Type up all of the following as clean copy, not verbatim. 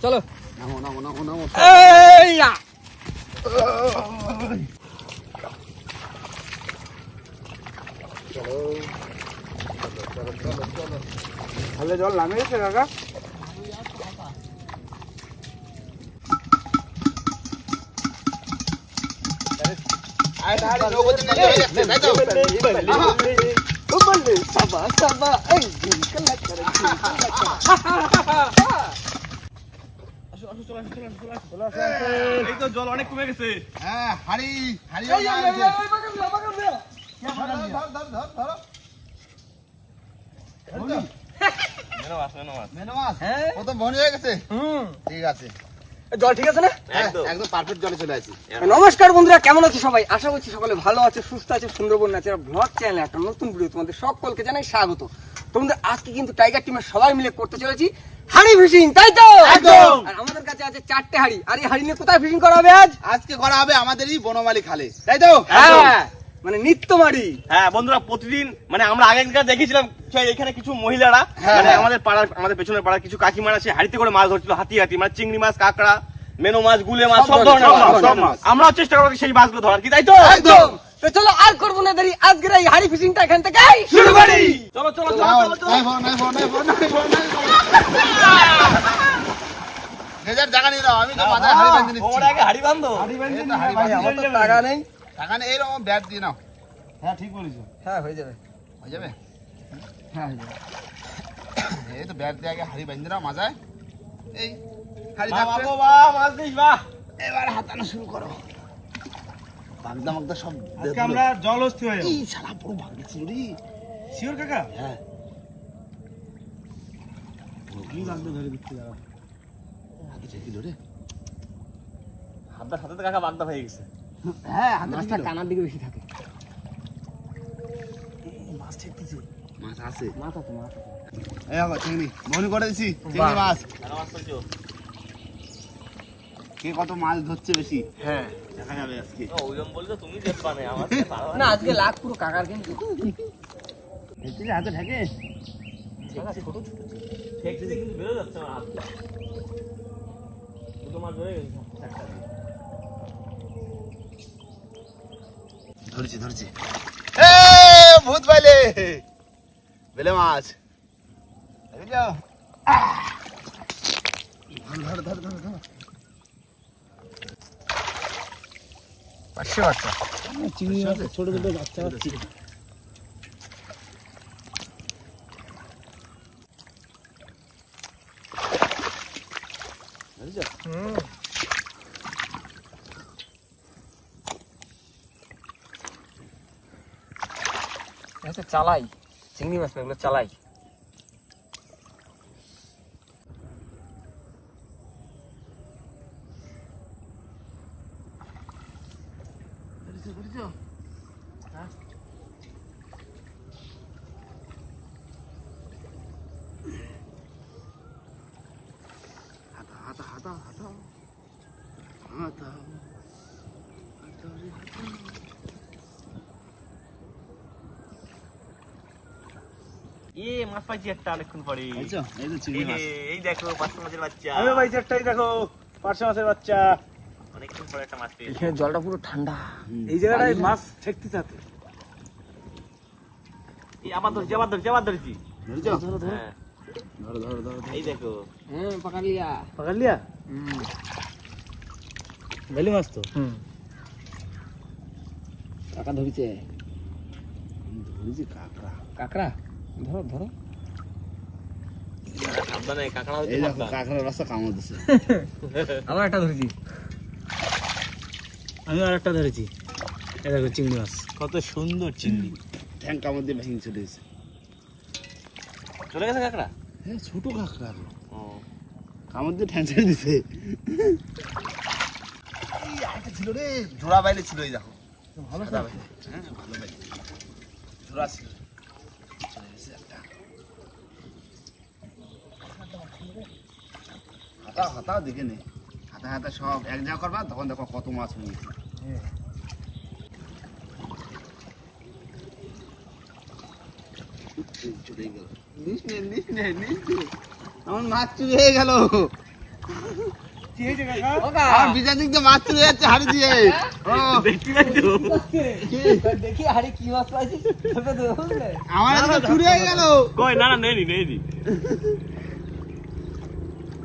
চলো নামো নামো নামো নামো। এই যা। ভালো জল নামিয়েছে কাকা? জল অনেক কমে গেছে। হ্যাঁ, হাড়ি হাড়ি প্রথম বনি হয়ে গেছে। ঠিক আছে, জল ঠিক আছে না? একদম পারফেক্ট জলে চলে আসি। নমস্কার বন্ধুরা, কেমন আছে সবাই? আশা করছি সকলে ভালো আছে, সুস্থ আছে। সুন্দরবন ন্যাচারাল ব্লগ চ্যানেলে একটা নতুন ভিডিও তোমাদের সকলকে জানাই স্বাগত। তোমাদের আজকে কিন্তু টাইগার টিমের সবাই মিলে করতে চলেছি হাড়ি ফিশিং, তাই তো? একদম। আর আমাদের কাছে আছে 4টে হাড়ি। আর এই হাড়ি নিয়ে কোথায় ফিশিং করা হবে আজ? আজকে করা হবে আমাদেরই বনমালী খালে, তাই তো? হ্যাঁ, মানে নিত্যমারি। হ্যাঁ বন্ধুরা, প্রতিদিন মানে আমরা আগেকার দেখেছিলাম এখানে কিছু মহিলারা মানে আমাদের পাড়ার, আমাদের পেছনের পাড়ার কিছু কাকিমারা সে হাড়িতে করে মাছ ধরছিল, হাতি হাতি, মানে চিংড়ি মাছ, কাঁকড়া, মেনো মাছ, গুলে মাছ, সব ধরনের মাছ। আমরাও চেষ্টা করবো সেই মাছগুলো ধরার, কি তাই তো? একদম। তো চলো আর করবো না দেরি, আজকের এই হাড়ি ফিশিংটা এখান থেকে শুরু করি। চলো চলো চলো চলো চলো। জায়গা নিয়ে দাও, আমি তো মাথায় হাড়ি বাঁধে নিচ্ছি। ওর আগে হাড়ি বাঁধো। আমার তো টাকা নেই। টাকা নেই, এইরকম ব্যাট দিয়ে নাও। হ্যাঁ ঠিক বলেছো। হ্যাঁ, হয়ে যাবে। হয়ে যাবে? হ্যাঁ, হয়ে যাবে। এই তো ব্যাট দিয়ে আগে হাড়ি বাঁধে নাও মাথায়। এই হাড়ি বাহ থাকবে, বাহ বাহ, মাছ দিস বাহ। এবার হাতানো শুরু করো। বাগদা মাগদা সব আজকে আমরা জলহস্তি হয়ে যাবো। এই শালা পুরো ভাগি ছিড়ি। শিওর কাকা? হ্যাঁ, কি বাগদা ধরে দিচ্ছি দাঁড়া। হাতে ঠেকিল রে। হাতটা সাথে কাকা বাগদা হয়ে গেছে। হ্যাঁ, হাতে মাছটা ঠেকিল। কানার দিকে বেশি থাকে। মাছ ঠেকতেছে। মাছ আছে। মাথা তো মাথা তো। এই দেখো চিংড়ি মনে করে দিছি, চিংড়ি মাছ। ভালো মাছ করছো? কে কত মাছ ধরছে বেশি হ্যাঁ, দেখা যাবে আজকে। ওইরকম বললে তুমি দেখবা না, আমার পারবা না আজকে লাখ পুরো কাকার কিন্তু। হাতে ঠেকে ছোট ছোট ঠেকতেছে কিন্তু বেরো যাচ্ছে আমার হাত। দুটো মাছ ধরে গেছে একটা দিয়ে। ধরেছি ধরেছি। এ ভূত বাইলে বেলে মাছ। এই যাও, ধর ধর ধর ধর। পাঁচশো বাচ্চা চিংড়ি মাছ ছোট ছোট বাচ্চা পাচ্ছি। আচ্ছা চালাই, চিংড়ি মাছ না, এগুলো চালাই। হাতা হাতা হাতা হাতা হাতা। মাছ পাইছি একটা অনেকক্ষণ পরে। এই তো চিংড়ি মাছ। এই দেখো পাঁচশো মাছের বাচ্চা। আমি পাইছি একটাই, দেখো 500 মাছের বাচ্চা। অনেকক্ষণ পরে একটা মাছ পেয়েছি। এখানে জলটা পুরো ঠান্ডা। এই জায়গাটায় মাছ ঠেকতে থাকে। এই আবার ধরেছি আবার ধরেছি আবার ধরেছি। ধরেছো? হ্যাঁ ধরো ধরো ধরো। এই দেখো। হ্যাঁ, পাকা লিয়া। পাকার লিয়া বেলি মাছ তো। কাকা ধরিছে। ধরেছি কাঁকড়া। কাকড়া ধরো ধরো। সাবধানে কাঁকড়া হইতে এই দেখো সাবধান। কাঁকড়ার রাস্তা কামড় দিছে। আবার একটা ধরেছি। আমি আর একটা ধরেছি। এই দেখো চিংড়ি মাছ, কত সুন্দর চিংড়ি। ঠ্যাং কামড় দিয়ে ভেঙে চলে গেছে। চলে গেছে কাঁকড়া? হ্যাঁ, ছোট কাঁকড়া ও কামড় দিয়ে ঠ্যাং ছেড়ে দিছে। এই আরেকটা ছিল রে, জোড়া বাইলে ছিল। এই দেখো ভালো বাইলে। হ্যাঁ ভালো বাইলে, জোড়া ছিল। চলে গেছে একটা। হাতা হাতা দেখে নে, হাতা হাতা সব এক জায়গা করবা, তখন দেখো কত মাছ হয়ে গেছে। চলে গেল। নিস নে নিস নে নিস নে, আমার মাছ চুরি হয়ে গেল। ওকা, আমার বিজা দিক দিয়ে মাছ চলে যাচ্ছে হাড়ি দিয়ে ও, দেখতে পাচ্ছো? দেখি আরে কি মাছ পাইছিস তোকে তো বুঝলে? আমার এদিকে চুরি হয়ে গেল কই না না নেই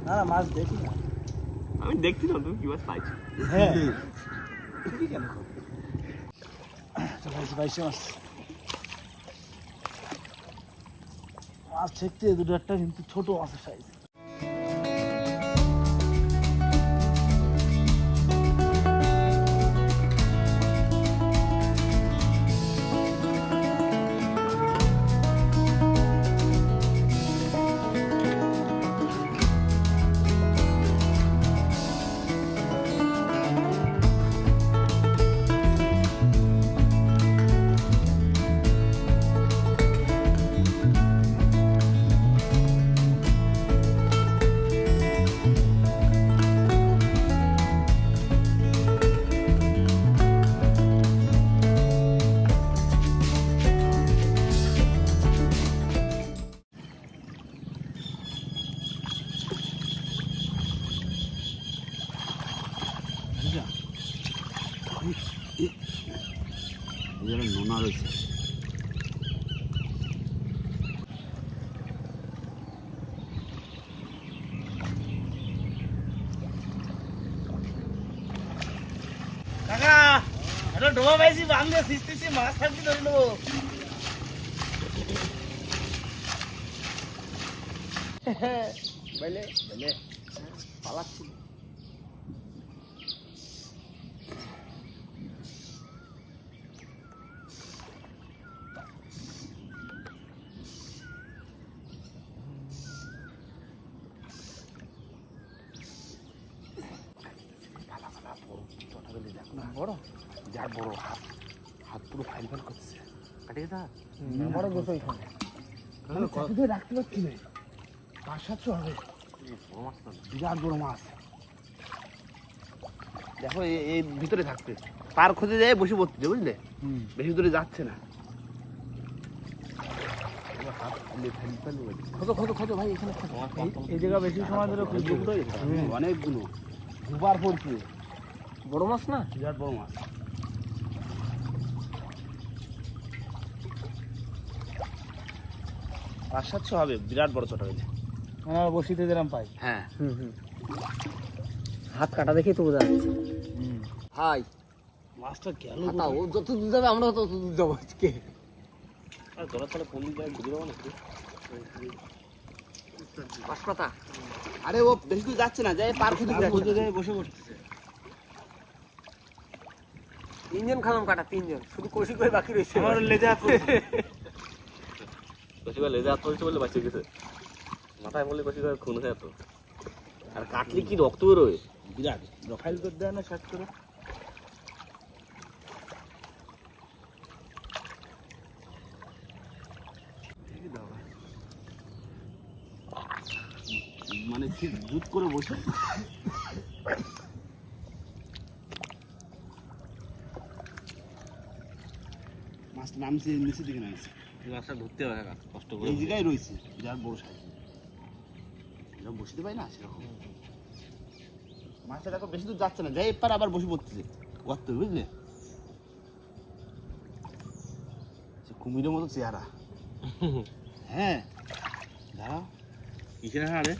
না না মাছ দেখি না। আমি দেখছি না তুমি কি মাছ পাইছো। হ্যাঁ পাইছি মাছ। মাছ ছেকতে দুটো একটা কিন্তু ছোট মাছের সাইজ। নোনা রয়েছে কাকা এটা ডোবা পাইছি, বান্ধে সিস্তিছি, মাছ থাকতে ধরে নেবো। বলে বলে পালাচ্ছি। বড় যার বড় হাত হাত পুরো ফাইল ফাইল করছে কাটিয়ে যা বড় গোছ এখানে কতদিন রাখতে পারছি না 500-700 হবে বিরাট বড় মাছ দেখো এই ভিতরে থাকতে পার খুঁজে যায় বসে পড়ছে বুঝলে বেশি দূরে যাচ্ছে না কত ভাই এখানে এই জায়গা বেশি সময় ধরে খুঁজতে অনেকগুলো দুবার পড়ছে বড় মাছ না? বিরাট বড় মাছ পাঁচ 700 হবে বিরাট বড় ছোট হয়েছে আমার বসিতে দিলাম পাই। হ্যাঁ হাত কাটা দেখেই তো বোঝা যাচ্ছে। ভাই মাছটা গেল হাতা ও যত দূর যাবে আমরা তত দূর যাবো আজকে। আর তোরা তাহলে কোন জায়গায় ঘুরে যাবো না? পাঁচপাতা আরে ও বেশি দূর যাচ্ছে না যাই পার খুঁজে যাচ্ছে বসে পড়ছে। তিনজন খালাম কাটা, তিনজন শুধু কষি করে বাকি রয়েছে। আমার লেজা কষিবার লেজে হাত পড়েছে বলে বাঁচিয়ে গেছে, মাথায় বললে কষিবার খুন হয়ে যেত। আর কাটলে কি রক্ত বেরোয় বিরাট ফাইল করে দেয় না শার্ট করে। মানে ঠিক দুধ করে বসে মাছটা নামছে নিচের দিকে নামছে মাছটা ধরতে হবে কষ্ট করে। এই জায়গায় রয়েছে বিরাট বড় সাইজ এরকম বসতে পাই না সেরকম মাছটা দেখো বেশি দূর যাচ্ছে না যাই এবার আবার বসে পড়তেছে গর্ত বুঝলে কুমিরের মতো চেহারা হ্যাঁ দাঁড়াও কিসের হাড়ে?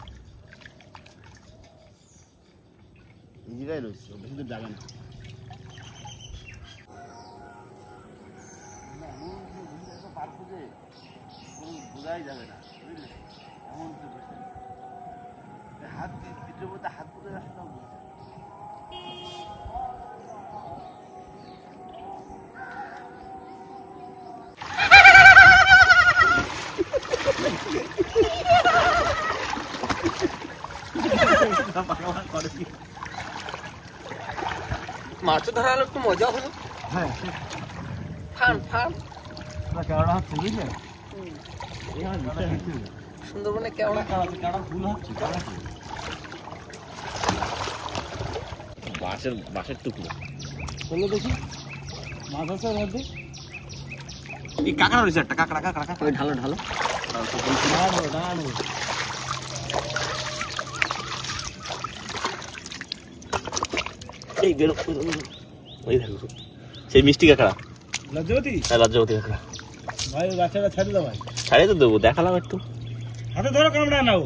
এই জায়গায় রয়েছে ও বেশি দূর যাবে না বোঝাই যাবে না বুঝলে এমন হাত ভিতরের মধ্যে হাত পুজো রাখতে মাছ ধরা হলো একটু মজা হলো। হ্যাঁ ফান ফান কেওড়া হচ্ছে বুঝলে, সুন্দরবনে কেওড়া কেওড়া ফুল হচ্ছে। বাঁশের টুকরো চলো দেখি মাছ আছে ওর মধ্যে। এই কাঁকড়া রয়েছে একটা, কাঁকড়া কাঁকড়া কাঁকড়া। ওই ঢালো ঢালো ডাঙানো ডাঙানো এই বেরো ওই দেখো সেই মিষ্টি কাঁকড়া। লজ্জাবতী হ্যাঁ লজ্জাবতী কাঁকড়া। ভাই ওই বাচ্চাটা ছেড়ে দাও ভাই, ছাড়িয়ে তো দেবো, দেখালাম একটু। হাতে ধরো, কামড়ায় না ও।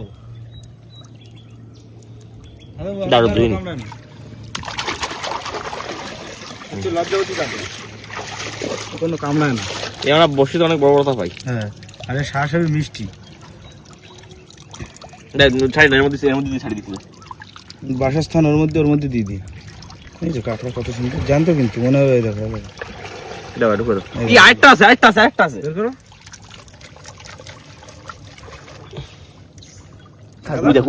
হাতে ধরো, দাঁড়ো, দুই কামড়ায় না। একটু লজ্জাবতী কাঁকড়া, ও কোনো কামড়ায় না। এই আমরা বসিতে অনেক বড় বড় পাই। হ্যাঁ, আরে সরাসরি মিষ্টি। ছাড়ি না, এর মধ্যে ছাড়ি দিচ্ছিল। বাসস্থান ওর মধ্যে দিয়ে দিই। এই যে কাঁকড়া কত সুন্দর, জানতো কিন্তু মনে হয়। দেখো এটা ঢুকে দাও। এই আরেকটা আছে। বের করো।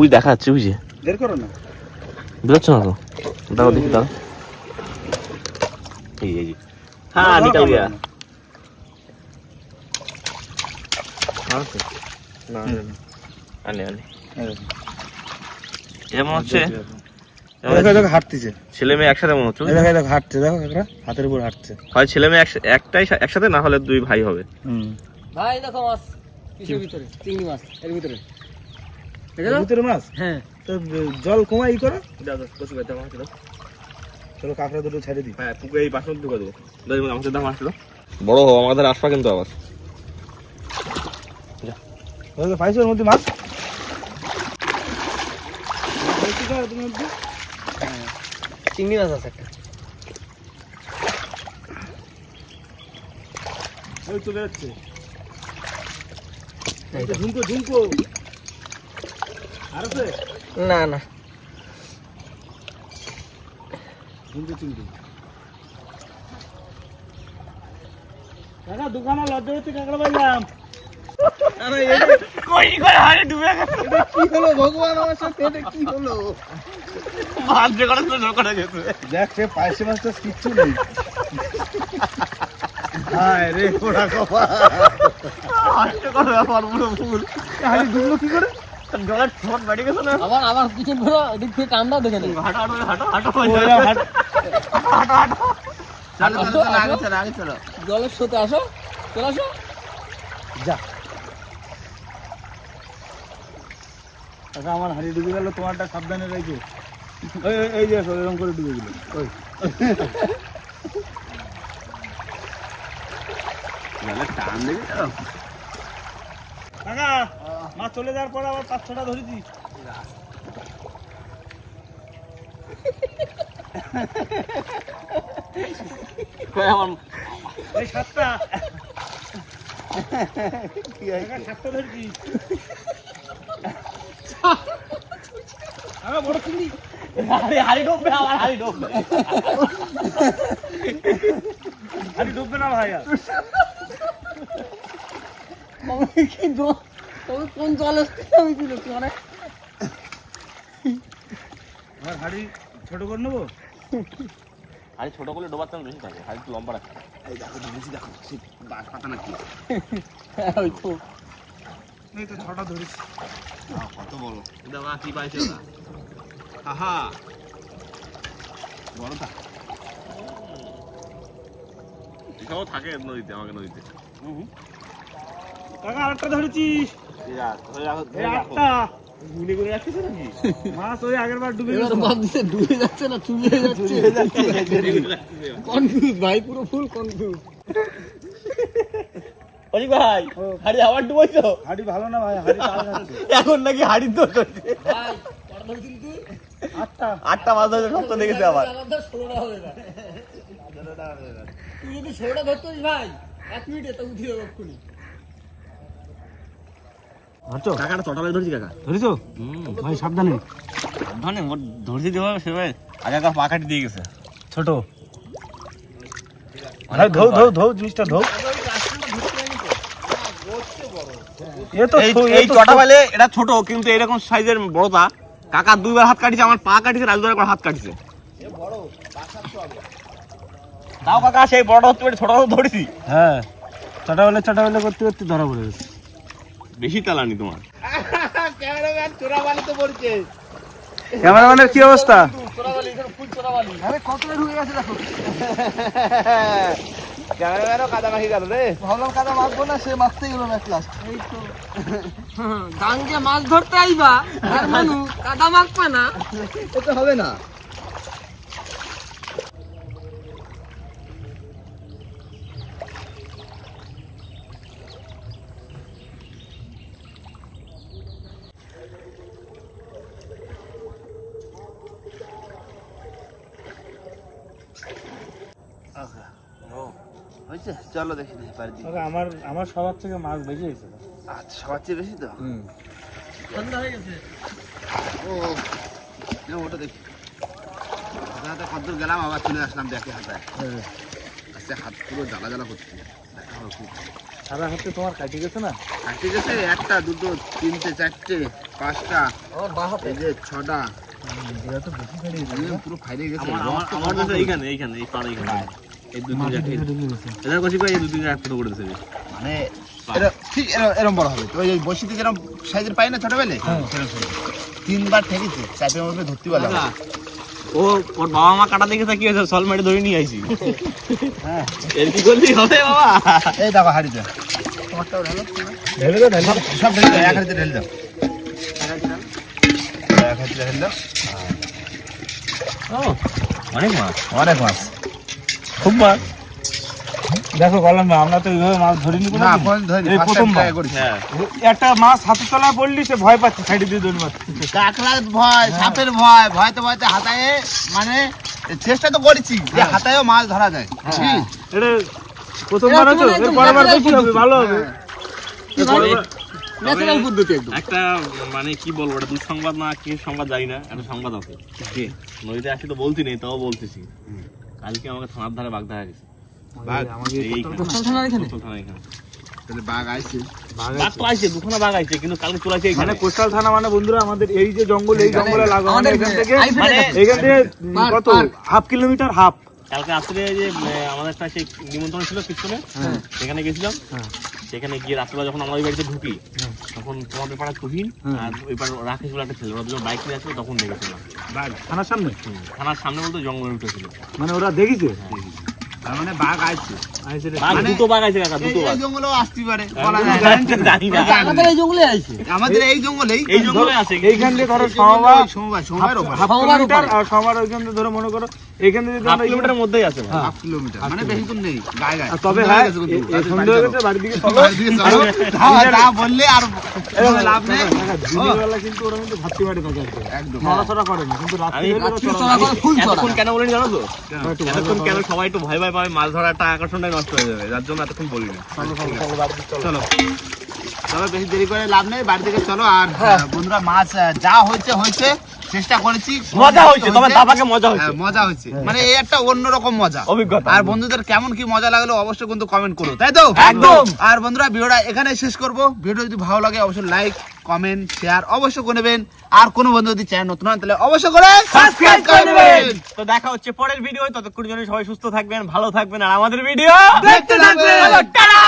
ওই দেখা যাচ্ছে, বুঝছে বের করো না। বেরোচ্ছে না তো, দাও দেখি দাও। এই এই হ্যাঁ নিকাল গিয়া। না আনে এমন হচ্ছে দেখো হাঁটতেছে, ছেলে মেয়ে একসাথে মনে হচ্ছে। দেখো হাঁটছে, দেখো কাঁকড়া হাতের উপর হাঁটছে। হয় ছেলে মেয়ে একটাই একসাথে, না হলে দুই ভাই হবে। ভাই দেখো মাছ কিসের ভিতরে, চিংড়ি মাছ এর ভিতরে। ভিতরে মাছ? হ্যাঁ, তো জল কমাই করো। দাও বসে বেটা মাছ দাও। চলো কাঁকড়া দুটো ছেড়ে দিই। হ্যাঁ পুকুরে এই বাসন ঢুকে দেবো। আমাদের দাম আসলো বড় হো, আমাদের আসবা কিন্তু আবার। পাইছো ওর মধ্যে মাছ? চিংড়ি মাছ আছে একটা। ওই চলে যাচ্ছে। ঝুমকো আর আছে? না না, ঝুমকো চিংড়ি। কাকা দোকানে লজ্জাবতী কাঁকড়া পাইলাম। কই করে হারে ডুবে গেছে। এটা কি হলো ভগবান আমার সাথে, এটা কি হলো? মাছ যে করে ঝগড়া গেছে। দেখ সে পাইছে মাছটা কিচ্ছু নেই। হায় রে পোড়া কপা। হাসতে করে ব্যাপার পুরো ফুল। হাড়ি ডুবলো কি করে? গলার ঠোঁট বেড়ে গেছে না। আবার পিছন ঘোরো, এদিক থেকে টান দাও দেখে নেই। হাঁটো আগে চলো, জলের স্রোতে আসো, চলে আসো। যা কাকা আমার হাড়ি ডুবে গেল, তোমারটা সাবধানে রাখো। এই যে এরকম করে ডুবে গেল। ওই টান দেবে। কাকা মাছ চলে যাওয়ার পর আবার 5-6টা ধরেছি। এই 7টা। কাকা 7টা ধরেছি। কাকা বড় চিংড়ি। হাড়ি ডুববে, আমার হাড়ি ডুববে। হাড়ি ডুববে না ভাই আর। কোন জলে আমি ছিল মানে আমার হাড়ি ছোট করে নেবো। হাড়ি ছোট করলে ডোবার চান্স বেশি থাকে, হাড়ি একটু লম্বা রাখতে। এই দেখো দেখেছি, দেখো সেই বাঁশ পাতা নাকি ওই তো এই তো 6টা ধরেছি। কত বড় দাদা কি পাইছে ওরা? আহা বড়টা। এটাও থাকে নদীতে, আমাকে নদীতে। কাকা আরেকটা ধরেছি। এই 8টা গুলি করে রাখছিস নাকি? মাছ ওই আগের বার ডুবে এবার গেছে। বাদ দিতে ডুবে যাচ্ছে না চুবিয়ে যাচ্ছে। কনফিউজ ভাই, পুরো ফুল কনফিউজ। ওই ভাই হাড়ি আবার ডুবাইছো? হাড়ি ভালো না ভাই, হাড়ি তাল যাচ্ছে। এখন নাকি হাড়ির দোষ হচ্ছে। ভাই কত ধরছিস তুই? 8টা। 8টা মাছ ধরে সব তো দেখেছে আবার। আমাদের 16টা হবে না। তুই যদি 16টা ধরতিস ভাই 1 মিনিটে তো উঠিয়ে দেবো এক্ষুনি। ধরছো? কাকাটা চটালে ধরছি কাকা। ধরেছো? ভাই সাবধানে। ধরে ধরছি দেওয়া সেভাবে আগে কাকা পাকাটি দিয়ে গেছে। ছোট ভাই ধৌ জিনিসটা ধৌ। এ তো এই চটা পাইলে এটা ছোট, কিন্তু এরকম সাইজের বড়টা। কাকা 2বার হাত কাটিছে, আমার পা কাটিছে, রাজু একবার হাত কাটিছে। তাও কাকা সেই বড়টা হতে পারে, ছোটটা তো ধরেছি। হ্যাঁ চটাবেলা করতে করতে ধরা পড়ে গেছে। বেশি তালানি তোমার। ক্যামেরাম্যানের কি অবস্থা? আরে কত বের হয়ে গেছে দেখো। ক্যামেরাম্যানও কাদা মাখি গেল রে। ভাবলাম কাদা মাখবো না, সে মাখতেই হলো না ক্লাস। এই তো গাঙ্গে মাছ ধরতে আইবা আর মানু কাদা মাখবে না, এটা হবে না। বুঝছে চলো দেখি না বাড়ি দিকে। কাকা আমার সবার থেকে মাছ বেশি হয়েছে। আচ্ছা সবার চেয়ে বেশি তো ও না, ওটা দেখি হাতে কদ্দূর গেলাম আবার চলে আসলাম দেখে হাতায় আচ্ছা হাত পুরো জ্বালা জ্বালা করছে দেখা হবে খুব। সারা হাতে তোমার কাটে গেছে না? আর ঠিক আছে একটা দুটো তিনটে চারটে পাঁচটা আমার বাঁ হাতে এই যে ছটা এরা তো বেশি কাটে গেছে। পুরো ফাইলে গেছে আমার তো এইখানে এই পাড়া এইখানে এই দু তিন জায়গায় এদের কাছে এই দু তিন জায়গা ফুটো করে দিয়েছে মানে ঠিক এরকম বড় হবে তো ওই বসিতে যেরকম সাইজের পাই না ছোটবেলে তিনবার ঠেকেছে চাপের মধ্যে ধরতে পারলাম না। ও ওর বাবা মা কাটা দেখে কি হয়েছে সল মেরে ধরে নিয়ে আইছি হ্যাঁ এর কি করলি হবে বাবা এই দেখো হাড়িতে তোমারটাও ঢালো ঢেলে দাও, ঢেলে দাও। সব ঢেলে দাও এক হাড়িতে ঢেলে দাও এক হাড়িতে ঢেলে দাও ও অনেক মাছ অনেক মাছ খুব মাছ দেখো বললাম না, আমরা তো এইভাবে মাছ ধরিনি না কোনোদিন। কোন ধরি এই ফার্স্ট প্রথমবার। টাইম করেছি হ্যাঁ একটা মাছ হাতে তলায় পড়লি সে ভয় পাচ্ছে, সাইডে দিয়ে দৌড় মারছে। কাকড়ার ভয় সাপের ভয় ভয়তে ভয়তে হাতায় মানে চেষ্টা তো করেছি যে হাতায়ও মাছ ধরা যায় কি? এটা প্রথমবার হচ্ছে, এর পরের বার বেশি হবে, ভালো হবে। ন্যাচারাল পদ্ধতি একদম। একটা মানে কি বলবো এটা দুঃসংবাদ না কি সংবাদ জানি না একটা সংবাদ আছে নদীতে আসি তো বলতি নেই তাও বলতেছি কালকে আমাকে থানার ধারে বাঘ দেখা গেছে বাঘ এইখানে কোস্টাল থানার এখানে? কোস্টাল থানা এখানে তাহলে বাঘ আইছে বাঘ তো আইছে দুখানা বাঘ আইছে কিন্তু কালকে চলে আসে মানে এখানে কোস্টাল থানা মানে বন্ধুরা আমাদের এই যে জঙ্গল, এই জঙ্গলে লাগা, মানে আমাদের এখান থেকে আইফেলের কাছে। এখান থেকে পার্ক, কত পার্ক। Half kilometre half. কালকে রাত্রে যে আমাদের একটা সেই নিমন্ত্রণ ছিল পিছনে সেখানে গেছিলাম সেখানে গিয়ে রাত্রে যখন আমরা ওই বাড়িতে ঢুকি তখন তোমাদের পাড়া তুহিন আর ওই পাড়া রাকেশ বলে একটা ছেলে ওরা দুজন বাইক নিয়ে আসলো তখন দেখেছিলাম বাঘ থানার সামনে, থানার সামনে বলতে জঙ্গলে উঠেছিল মানে ওরা দেখিছে। তার মানে বাঘ আইছে আইছে রে। বাঘ দুটো বাঘ আছে কাকা দুটো বাঘ এই জঙ্গলেও আসতে পারে বলা যায় না। জানি না আমাদের এই জঙ্গলে আইছে। আমাদের এই জঙ্গলেই এই জঙ্গলে আছে এইখান থেকে ধরো সমবায় সমবায় ওপরে হাফ সমবায়ের কিলোমিটার, উপরে। আর সমবার ওইখান থেকে ধরো মনে করো এইখান থেকে যদি হাফ আমরা কিলোমিটারের মধ্যেই আছে ভাই। হাফ কিলোমিটার মানে বেশি দূর নেই গায়ে গায়ে আর তবে হ্যাঁ সন্ধ্যা হয়ে গেছে, বাড়ির দিকে চলো। বাড়ির দিকে চলো। যা বললে আর লাভ নেই দিনের বেলা কিন্তু ওরা কিন্তু ভাবতে পারে থাকে একদম নড়াচড়া করে না, কিন্তু রাত্রে রাত্রি চড়া করে ফুল চড়া। এতক্ষণ কেন বলিনি জানো তো এতক্ষণ কেন সবাই একটু ভয় ভয় পাবে মাছ ধরার একটা আকর্ষণটাই নষ্ট হয়ে যাবে যার জন্য এতক্ষণ বলিনি চলো তবে বেশি দেরি করে লাভ নেই বাড়ি থেকে চলো আর বন্ধুরা মাছ যা হয়েছে হয়েছে চেষ্টা করেছি মজা হয়েছে তবে দাবাকে মজা হয়েছে মজা হয়েছে মানে এই একটা অন্যরকম মজা অভিজ্ঞতা আর বন্ধুদের কেমন কি মজা লাগলো অবশ্যই কিন্তু কমেন্ট করো তাই তো একদম। আর বন্ধুরা ভিডিওটা এখানে শেষ করব ভিডিও যদি ভালো লাগে অবশ্যই লাইক কমেন্ট শেয়ার অবশ্যই করে নেবেন আর কোনো বন্ধু যদি চ্যানেল নতুন হন তাহলে অবশ্যই করে সাবস্ক্রাইব করে নেবেন তো দেখা হচ্ছে পরের ভিডিও ততক্ষণ জন্য সবাই সুস্থ থাকবেন ভালো থাকবেন আর আমাদের ভিডিও দেখতে থাকবেন টাটা